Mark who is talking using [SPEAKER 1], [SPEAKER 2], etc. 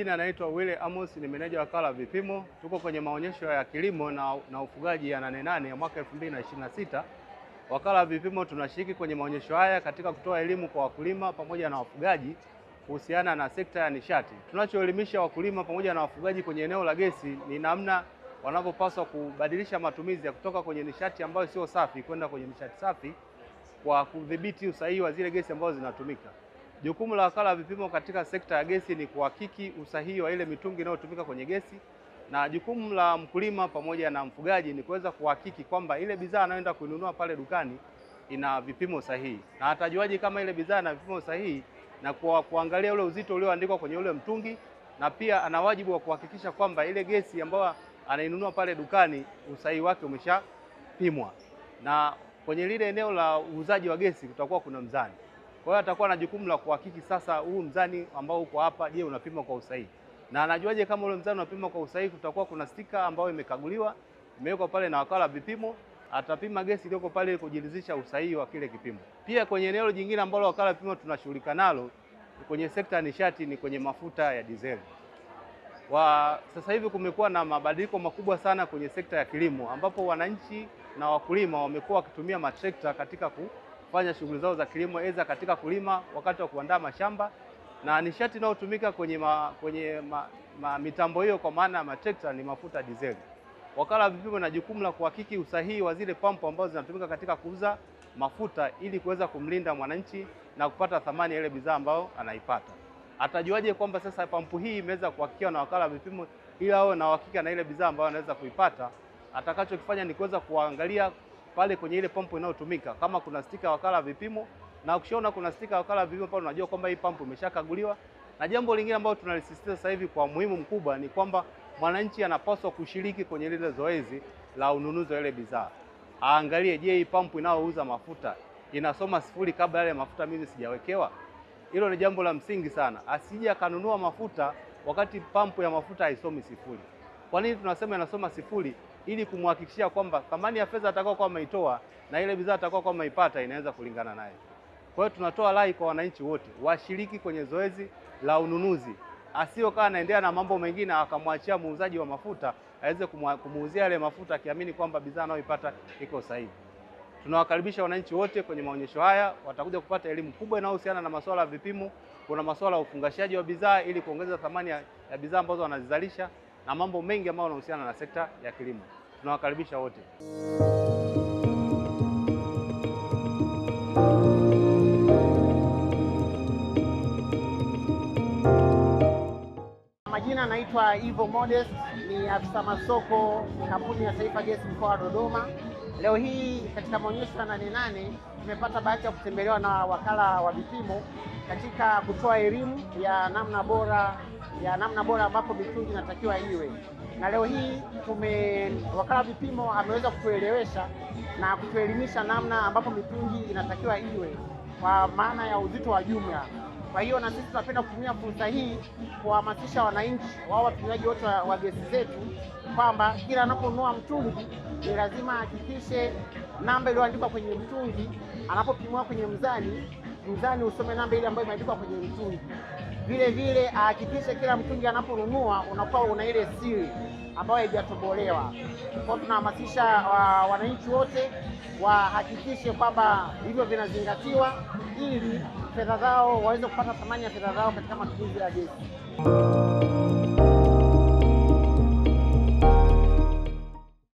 [SPEAKER 1] majina anaitwa Wile Amos, ni meneja wakala vipimo. Tuko kwenye maonyesho ya kilimo na ufugaji ya 88 ya mwaka 2026. Wakala vipimo tunashiriki kwenye maonyesho haya katika kutoa elimu kwa wakulima pamoja na wafugaji kuhusiana na sekta ya nishati. Tunachoelimisha wakulima pamoja na wafugaji kwenye eneo la gesi ni namna wanavyopaswa kubadilisha matumizi ya kutoka kwenye nishati ambayo sio safi kwenda kwenye nishati safi kwa kudhibiti usahihi wa zile gesi ambazo zinatumika. Jukumu la wakala wa vipimo katika sekta ya gesi ni kuhakiki usahihi wa ile mitungi inayotumika kwenye gesi, na jukumu la mkulima pamoja na mfugaji ni kuweza kuhakiki kwamba ile bidhaa anayoenda kuinunua pale dukani ina vipimo sahihi. Na atajuaje kama ile bidhaa ina vipimo sahihi? Na kuangalia ule uzito ulioandikwa kwenye ule mtungi, na pia ana wajibu wa kuhakikisha kwamba ile gesi ambayo anainunua pale dukani usahihi wake umeshapimwa. Na kwenye lile eneo la uuzaji wa gesi kutakuwa kuna mzani. Kwa hiyo atakuwa na jukumu la kuhakiki sasa huu mzani ambao uko hapa, je, unapima kwa usahihi? Na anajuaje kama ule mzani unapima kwa usahihi? Kutakuwa kuna stika ambayo imekaguliwa, imewekwa pale na wakala vipimo, atapima gesi iliyoko pale kujiridhisha usahihi wa kile kipimo. Pia kwenye eneo jingine ambalo wakala vipimo tunashughulika nalo kwenye sekta ya nishati ni kwenye mafuta ya dizeli. Sasa hivi kumekuwa na mabadiliko makubwa sana kwenye sekta ya kilimo, ambapo wananchi na wakulima wamekuwa wakitumia matrekta katika kufanya shughuli zao za kilimo, aidha katika kulima, wakati wa kuandaa mashamba, na nishati inayotumika kwenye mitambo hiyo kwa maana ya matrekta ni mafuta ya dizeli. Wakala wa vipimo na jukumu la kuhakiki usahihi wa zile pampu ambazo zinatumika katika kuuza mafuta ili kuweza kumlinda mwananchi na kupata thamani ya ile bidhaa ambayo anaipata. Atajuaje kwamba sasa pampu hii imeweza kuhakikiwa na wakala wa vipimo ili awe na uhakika na ile bidhaa ambayo anaweza kuipata? Atakachokifanya ni kuweza kuangalia pale kwenye ile pampu inayotumika kama kuna stika wakala wa vipimo, na ukishaona kuna stika wakala wa vipimo pale unajua kwamba hii pampu imeshakaguliwa. Na jambo lingine ambalo tunalisisitiza sasa hivi kwa muhimu mkubwa ni kwamba mwananchi anapaswa kushiriki kwenye lile zoezi la ununuzi wa ile bidhaa. Aangalie, je, hii pampu inayouza mafuta inasoma sifuri kabla ile mafuta mimi sijawekewa? Hilo ni jambo la msingi sana. Asije akanunua mafuta wakati pampu ya mafuta haisomi sifuri. Kwa nini tunasema inasoma sifuri? Ili kumhakikishia kwamba thamani ya fedha atakao kwa ameitoa na ile bidhaa atakao kwa ameipata inaweza kulingana naye. Kwa hiyo tunatoa rai kwa wananchi wote washiriki kwenye zoezi la ununuzi. Asiyokaa anaendelea na mambo mengine akamwachia muuzaji wa mafuta aweze kumuuzia yale mafuta akiamini kwamba bidhaa anayoipata iko sahihi. Tunawakaribisha wananchi wote kwenye maonyesho haya, watakuja kupata elimu kubwa inayohusiana na masuala ya vipimo, kuna masuala ya ufungashaji wa bidhaa ili kuongeza thamani ya bidhaa ambazo wanazizalisha, na mambo mengi ambayo yanahusiana na sekta ya kilimo. Tunawakaribisha wote.
[SPEAKER 2] Majina naitwa Ivo Modest, ni afisa masoko kampuni ya Taifa Gesi mkoa wa Dodoma. Leo hii katika maonyesho ya 88 tumepata bahati ya kutembelewa na wakala wa vipimo katika kutoa elimu ya namna bora ambapo mitungi inatakiwa iwe. Na leo hii wakala wa vipimo ameweza kutuelewesha na kutuelimisha namna ambapo mitungi inatakiwa iwe kwa maana ya uzito wa jumla. Kwa hiyo na sisi tunapenda kutumia fursa hii kuhamasisha wananchi wao watumiaji wote wa gesi zetu kwamba kila anaponunua mtungi ni lazima ahakikishe namba iliyoandikwa kwenye mtungi, anapopimwa kwenye mzani usome namba ile ambayo imeandikwa kwenye mtungi. Vile vile ahakikishe kila mtungi anaponunua unakuwa una ile siri ambayo haijatobolewa. Kwa tunahamasisha wananchi wote wahakikishe kwamba hivyo vinazingatiwa ili fedha zao waweze kupata thamani ya fedha zao katika matumizi ya gesi.